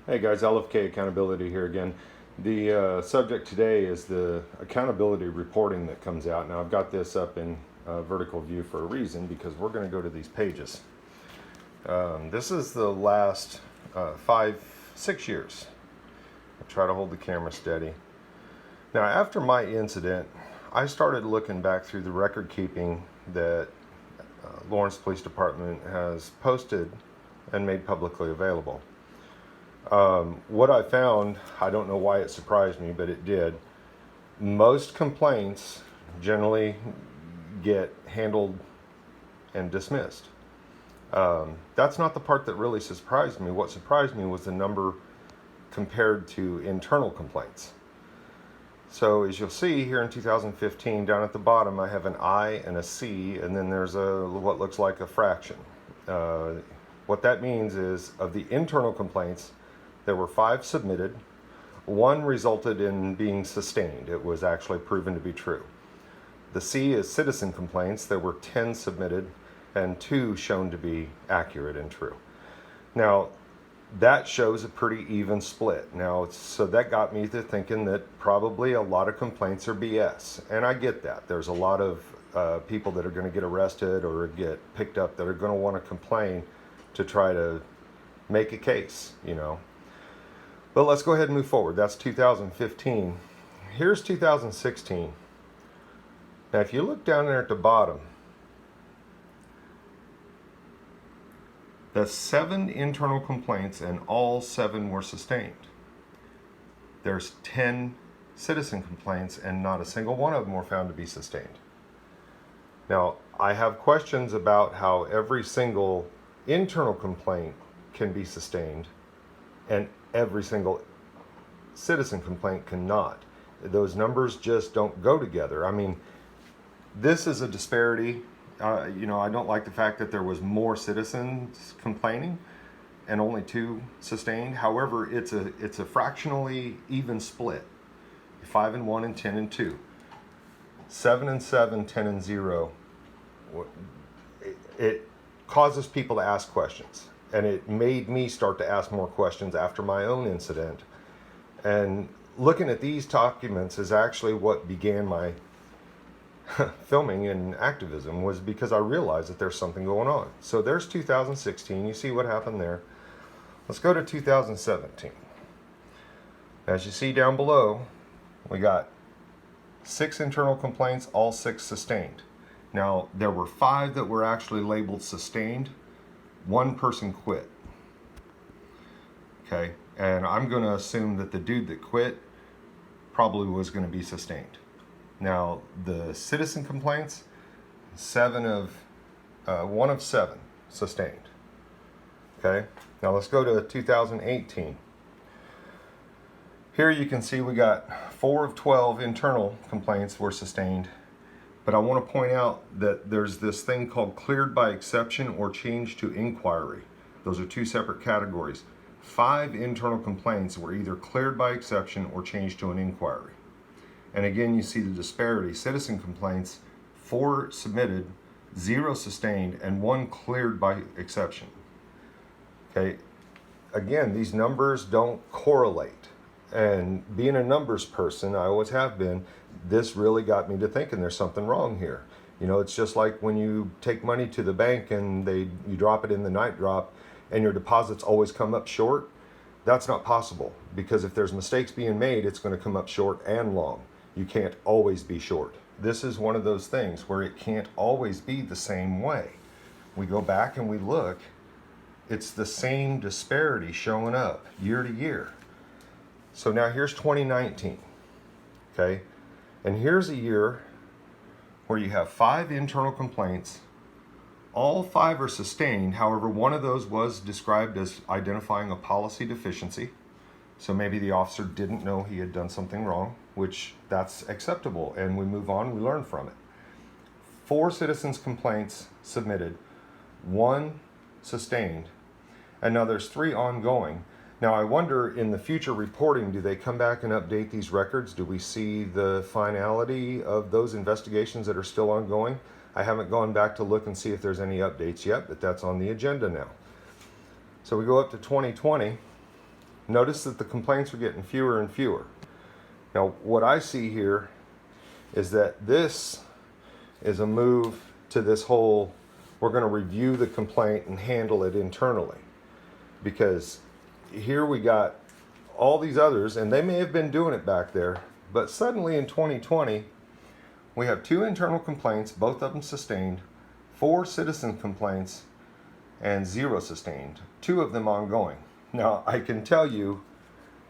Hey guys, LFK Accountability here again. The subject today is the accountability reporting that comes out. Now I've got this up in vertical view for a reason, because we're going to go to these pages. This is the last 5-6 years. I'll try to hold the camera steady. Now after my incident, I started looking back through the record keeping that Lawrence Police Department has posted and made publicly available. What I found, I don't know why it surprised me, but it did. Most complaints generally get handled and dismissed. That's not the part that really surprised me. What surprised me was the number compared to internal complaints. So as you'll see here in 2015, down at the bottom, I have an I and a C, and then there's what looks like a fraction. What that means is, of the internal complaints, there were 5 submitted. 1 resulted in being sustained. It was actually proven to be true. The C is citizen complaints. There were 10 submitted and 2 shown to be accurate and true. Now, that shows a pretty even split. Now, so that got me to thinking that probably a lot of complaints are BS. And I get that. There's a lot of people that are going to get arrested or get picked up that are going to want to complain to try to make a case, you know. But let's go ahead and move forward. That's 2015. Here's 2016. Now, if you look down there at the bottom, that's 7 internal complaints and all 7 were sustained. There's 10 citizen complaints and not a single one of them were found to be sustained. Now, I have questions about how every single internal complaint can be sustained and every single citizen complaint cannot. Those numbers just don't go together. I mean, this is a disparity. I don't like the fact that there was more citizens complaining and only 2 sustained. However, it's a fractionally even split. 5 and 1 and 10 and 2. 7 and 7, 10 and 0. It causes people to ask questions. And it made me start to ask more questions after my own incident. And looking at these documents is actually what began my filming and activism, was because I realized that there's something going on. So there's 2016. You see what happened there. Let's go to 2017. As you see down below, we got 6 internal complaints, all 6 sustained. Now, there were 5 that were actually labeled sustained. 1 person quit. Okay, and I'm going to assume that the dude that quit probably was going to be sustained. Now, the citizen complaints, 1 of 7 sustained. Okay, now let's go to 2018. Here you can see we got 4 of 12 internal complaints were sustained. But I want to point out that there's this thing called cleared by exception or changed to inquiry. Those are 2 separate categories. 5 internal complaints were either cleared by exception or changed to an inquiry. And again, you see the disparity. Citizen complaints, 4 submitted, 0 sustained, and 1 cleared by exception. Okay, again, these numbers don't correlate. And being a numbers person, I always have been, this really got me to thinking there's something wrong here. You know, it's just like when you take money to the bank and you drop it in the night drop and your deposits always come up short. That's not possible, because if there's mistakes being made, it's going to come up short and long. You can't always be short. This is one of those things where it can't always be the same way. We go back and we look, it's the same disparity showing up year to year. So now here's 2019, okay? And here's a year where you have 5 internal complaints. All 5 are sustained. However, 1 of those was described as identifying a policy deficiency. So maybe the officer didn't know he had done something wrong, which that's acceptable. And we move on, we learn from it. 4 citizens' complaints submitted, 1 sustained, and now there's 3 ongoing. Now, I wonder, in the future reporting, do they come back and update these records? Do we see the finality of those investigations that are still ongoing? I haven't gone back to look and see if there's any updates yet, but that's on the agenda now. So we go up to 2020. Notice that the complaints are getting fewer and fewer. Now, what I see here is that this is a move to this whole, we're going to review the complaint and handle it internally. Because here we got all these others, and they may have been doing it back there, but suddenly in 2020, we have 2 internal complaints, both of them sustained, 4 citizen complaints, and 0 sustained, 2 of them ongoing. Now, I can tell you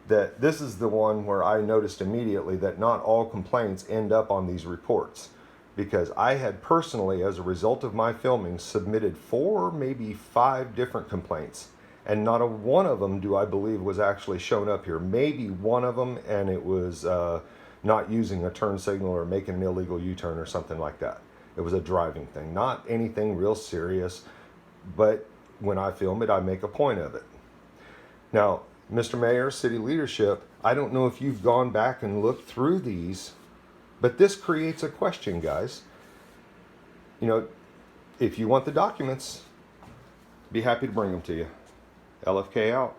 that this is the one where I noticed immediately that not all complaints end up on these reports, because I had personally, as a result of my filming, submitted 4, maybe 5 different complaints, and not a one of them do I believe was actually shown up here. Maybe one of them, and it was not using a turn signal or making an illegal U-turn or something like that. It was a driving thing, not anything real serious, but when I film it, I make a point of it. Now, Mr. Mayor, city leadership, I don't know if you've gone back and looked through these, but this creates a question, guys. You know, if you want the documents, be happy to bring them to you. LFK out.